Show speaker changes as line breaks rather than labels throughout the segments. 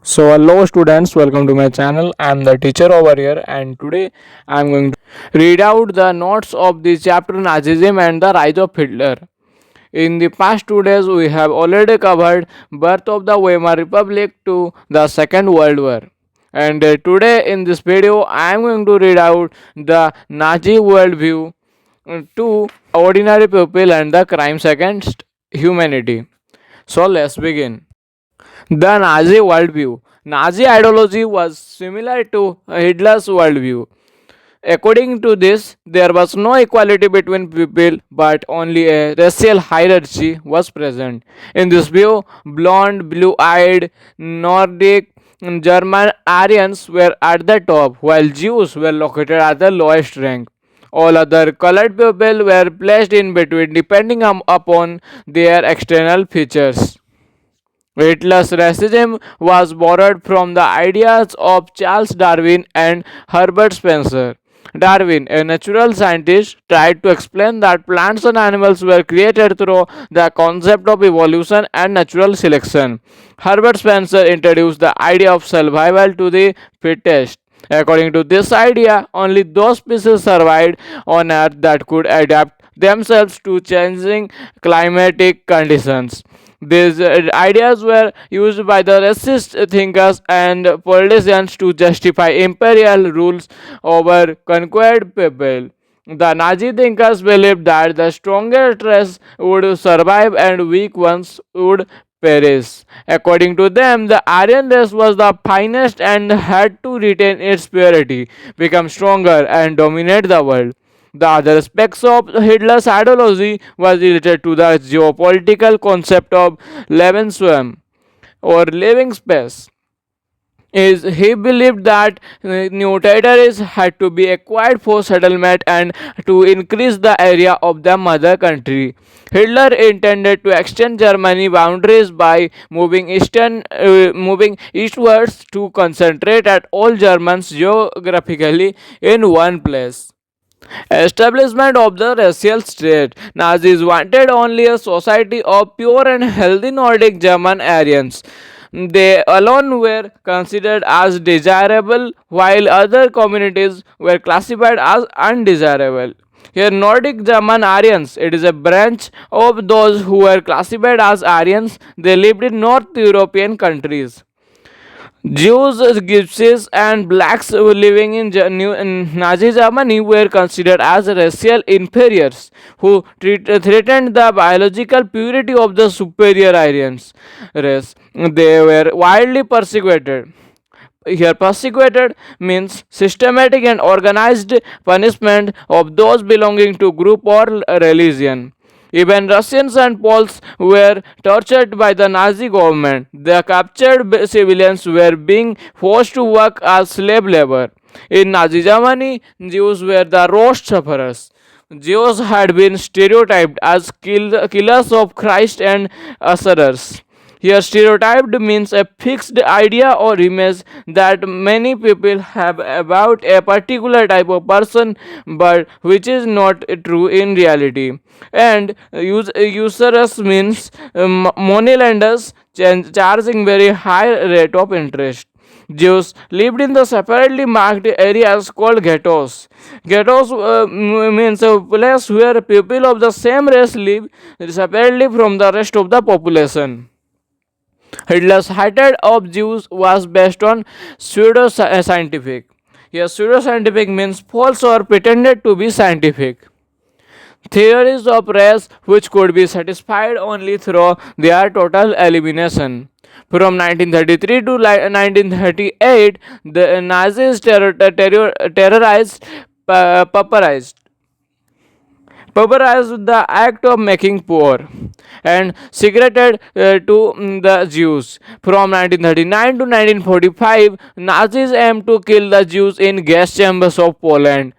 So hello students, welcome to my channel. I am the teacher over here and today I am going to read out the notes of the chapter Nazism and the rise of Hitler. In the past 2 days we have already covered birth of the Weimar Republic to the Second World War. And today in this video I am going to read out the Nazi worldview to ordinary people and the crimes against humanity. So let's begin. The Nazi worldview. Nazi ideology was similar to Hitler's worldview. According to this, there was no equality between people, but only a racial hierarchy was present. In this view, blonde, blue eyed, Nordic, German Aryans were at the top, while Jews were located at the lowest rank. All other colored people were placed in between depending upon their external features. Hitler's racism was borrowed from the ideas of Charles Darwin and Herbert Spencer. Darwin, a natural scientist, tried to explain that plants and animals were created through the concept of evolution and natural selection. Herbert Spencer introduced the idea of survival to the fittest. According to this idea, only those species survived on Earth that could adapt themselves to changing climatic conditions. These ideas were used by the racist thinkers and politicians to justify imperial rules over conquered people. The Nazi thinkers believed that the stronger race would survive and weak ones would perish. According to them, the Aryan race was the finest and had to retain its purity, become stronger, and dominate the world. The other aspects of Hitler's ideology was related to the geopolitical concept of Lebensraum or living space. Is he believed that new territories had to be acquired for settlement and to increase the area of the mother country. Hitler intended to extend Germany boundaries by moving eastwards to concentrate at all Germans geographically in one place. Establishment of the racial state. Nazis wanted only a society of pure and healthy Nordic German Aryans. They alone were considered as desirable, while other communities were classified as undesirable. Here, Nordic German Aryans, it is a branch of those who were classified as Aryans. They lived in North European countries. Jews, Gypsies, and blacks living in Nazi Germany were considered as racial inferiors who threatened the biological purity of the superior Aryans race. They were widely persecuted. Here, persecuted means systematic and organized punishment of those belonging to group or religion. Even Russians and Poles were tortured by the Nazi government. The captured civilians were being forced to work as slave labor. In Nazi Germany, Jews were the worst sufferers. Jews had been stereotyped as killers of Christ and usherers. Here, stereotyped means a fixed idea or image that many people have about a particular type of person, but which is not true in reality. And usurious means moneylenders charging very high rate of interest. Jews lived in the separately marked areas called ghettos. Ghettos means a place where people of the same race live separately from the rest of the population. Hitler's hatred of Jews was based on pseudo-scientific. Here, pseudo-scientific means false or pretended to be scientific theories of race which could be satisfied only through their total elimination. From 1933 to 1938, the Nazis terrorized, pauperized the act of making poor and secreted to the Jews. From 1939 to 1945, Nazis aimed to kill the Jews in gas chambers of Poland.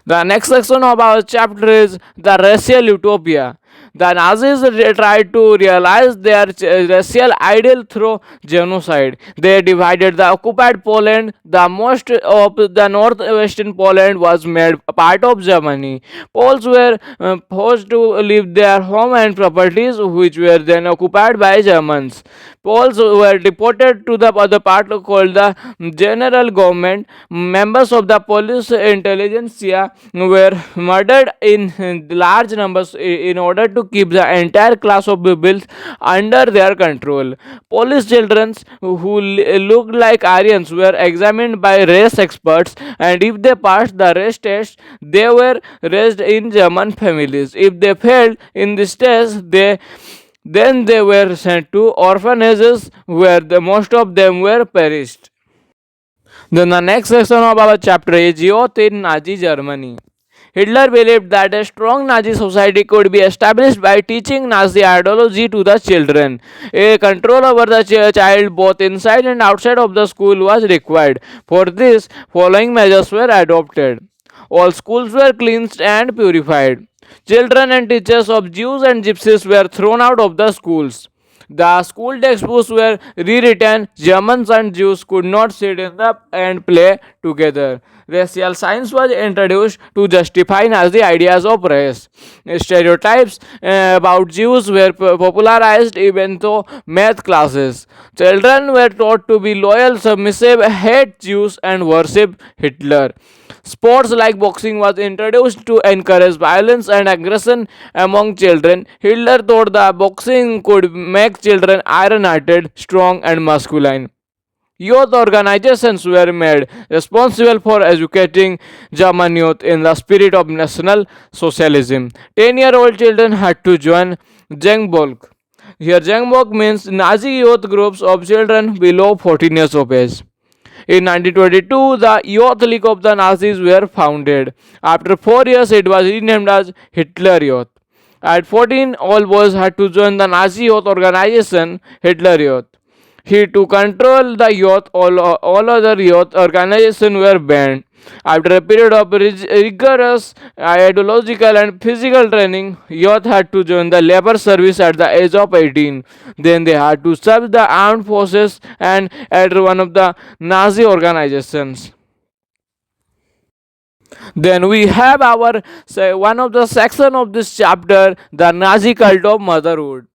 The next section of our chapter is the racial utopia. The Nazis tried to realize their racial ideal through genocide. They divided the occupied Poland. The most of the northwestern Poland was made a part of Germany. Poles were forced to leave their home and properties, which were then occupied by Germans. Poles were deported to the other part called the general government. Members of the police intelligentsia were murdered in large numbers in order to keep the entire class of pupils under their control. Police children who looked like Aryans were examined by race experts, and if they passed the race test, they were raised in German families. If they failed in this test, they were sent to orphanages where most of them were perished. Then the next section of our chapter is youth in Nazi Germany. Hitler believed that a strong Nazi society could be established by teaching Nazi ideology to the children. A control over the child both inside and outside of the school was required. For this, following measures were adopted. All schools were cleansed and purified. Children and teachers of Jews and Gypsies were thrown out of the schools. The school textbooks were rewritten. Germans and Jews could not sit in the and play together. Racial science was introduced to justify Nazi ideas of race. Stereotypes about Jews were popularized even though math classes. Children were taught to be loyal, submissive, hate Jews, and worship Hitler. Sports like boxing was introduced to encourage violence and aggression among children. Hitler thought that boxing could make children iron-hearted, strong, and masculine. Youth organizations were made responsible for educating German youth in the spirit of National Socialism. 10-year-old children had to join Jungvolk. Here, Jungvolk means Nazi youth groups of children below 14 years of age. In 1922, the Youth League of the Nazis were founded. After 4 years, it was renamed as Hitler Youth. At 14, all boys had to join the Nazi youth organization Hitler Youth. To control the youth, all other youth organizations were banned. After a period of rigorous ideological and physical training, youth had to join the labor service at the age of 18. Then they had to serve the armed forces and enter one of the Nazi organizations. Then we have our one of the section of this chapter, the Nazi cult of motherhood.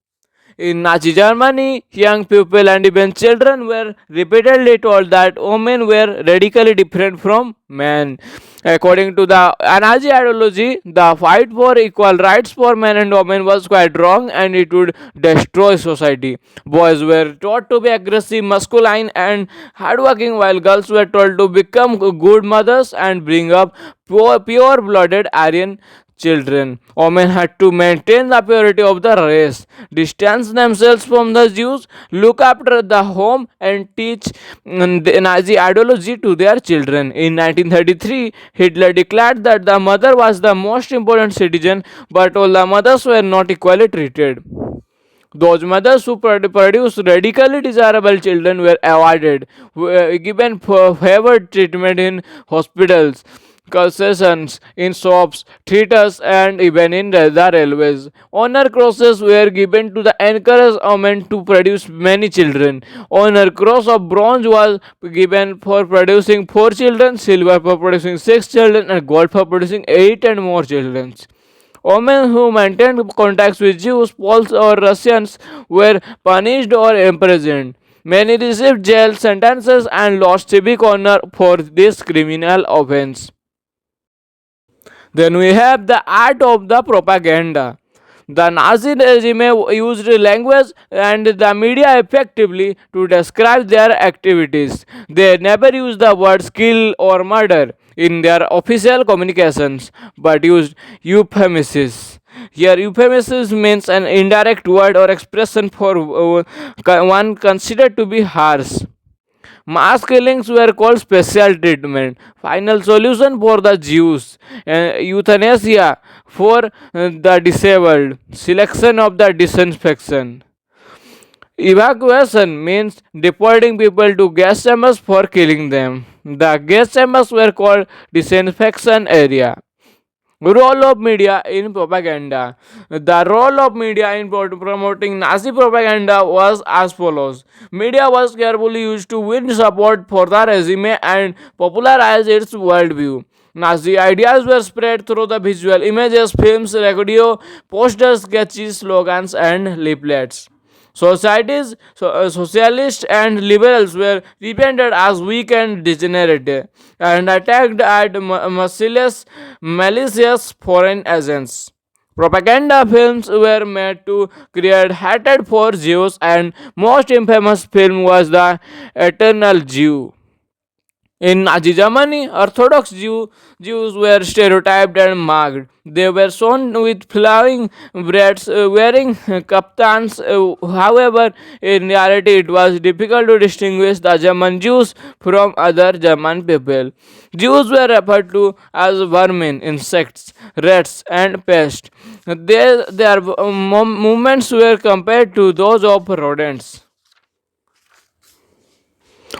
In Nazi Germany, young people and even children were repeatedly told that women were radically different from men. According to the Nazi ideology, the fight for equal rights for men and women was quite wrong and it would destroy society. Boys were taught to be aggressive, masculine, and hardworking, while girls were told to become good mothers and bring up pure blooded Aryan children. Women had to maintain the purity of the race, distance themselves from the Jews, look after the home, and teach the Nazi ideology to their children. In 1933, Hitler declared that the mother was the most important citizen, but all the mothers were not equally treated. Those mothers who produced radically desirable children were avoided, given favored treatment in hospitals, concessions, in shops, theaters, and even in the railways. Honor crosses were given to the encouraged women to produce many children. Honor cross of bronze was given for producing 4 children, silver for producing 6 children, and gold for producing 8 and more children. Women who maintained contacts with Jews, Poles, or Russians were punished or imprisoned. Many received jail sentences and lost civic honor for this criminal offense. Then we have the art of the propaganda. The Nazi regime used language and the media effectively to describe their activities. They never used the words kill or murder in their official communications, but used euphemisms. Here, euphemisms means an indirect word or expression for one considered to be harsh. Mass killings were called special treatment, final solution for the Jews, euthanasia for the disabled, selection of the disinfection. Evacuation means deporting people to gas chambers for killing them. The gas chambers were called disinfection area. Role of media in propaganda. The role of media in promoting Nazi propaganda was as follows. Media was carefully used to win support for the regime and popularize its worldview. Nazi ideas were spread through the visual images, films, radio, posters, sketches, slogans, and leaflets. Socialists and liberals were repainted as weak and degenerate and attacked at malicious foreign agents. Propaganda films were made to create hatred for Jews, and most infamous film was the Eternal Jew. In Nazi Germany, Orthodox Jews were stereotyped and marked. They were shown with flowing braids, wearing kaftans. However, in reality, it was difficult to distinguish the German Jews from other German people. Jews were referred to as vermin, insects, rats, and pests. Their movements were compared to those of rodents.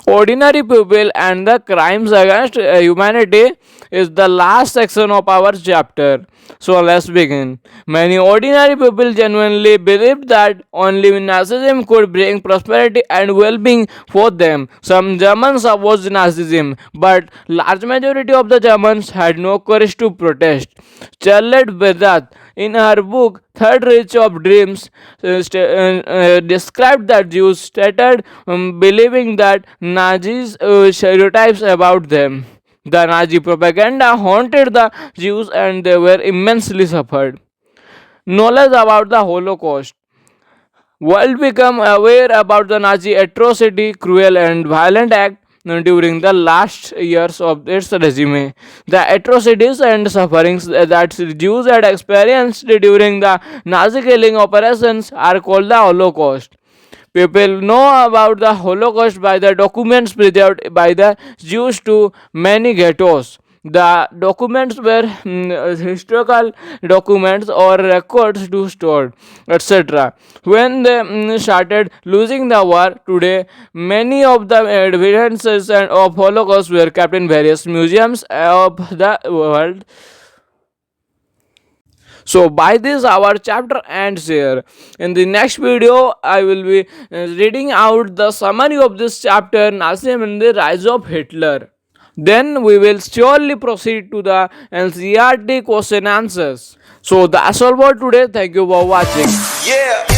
Ordinary people and the crimes against humanity is the last section of our chapter. So let's begin. Many ordinary people genuinely believed that only Nazism could bring prosperity and well-being for them. Some Germans opposed Nazism, but large majority of the Germans had no courage to protest. Charlotte Bedat, in her book Third Reich of Dreams, described that Jews started believing that Nazis stereotypes about them. The Nazi propaganda haunted the Jews and they were immensely suffered. Knowledge about the Holocaust. World became aware about the Nazi atrocity, cruel and violent act during the last years of its regime. The atrocities and sufferings that Jews had experienced during the Nazi killing operations are called the Holocaust. People know about the Holocaust by the documents preserved by the Jews to many ghettos. The documents were historical documents or records to stored, etc. When they started losing the war, today many of the evidences of Holocaust were kept in various museums of the world. So by this our chapter ends here. In the next video I will be reading out the summary of this chapter, Nazism and the rise of Hitler. Then we will surely proceed to the NCERT question answers. So that's all for today. Thank you for watching.
Yeah.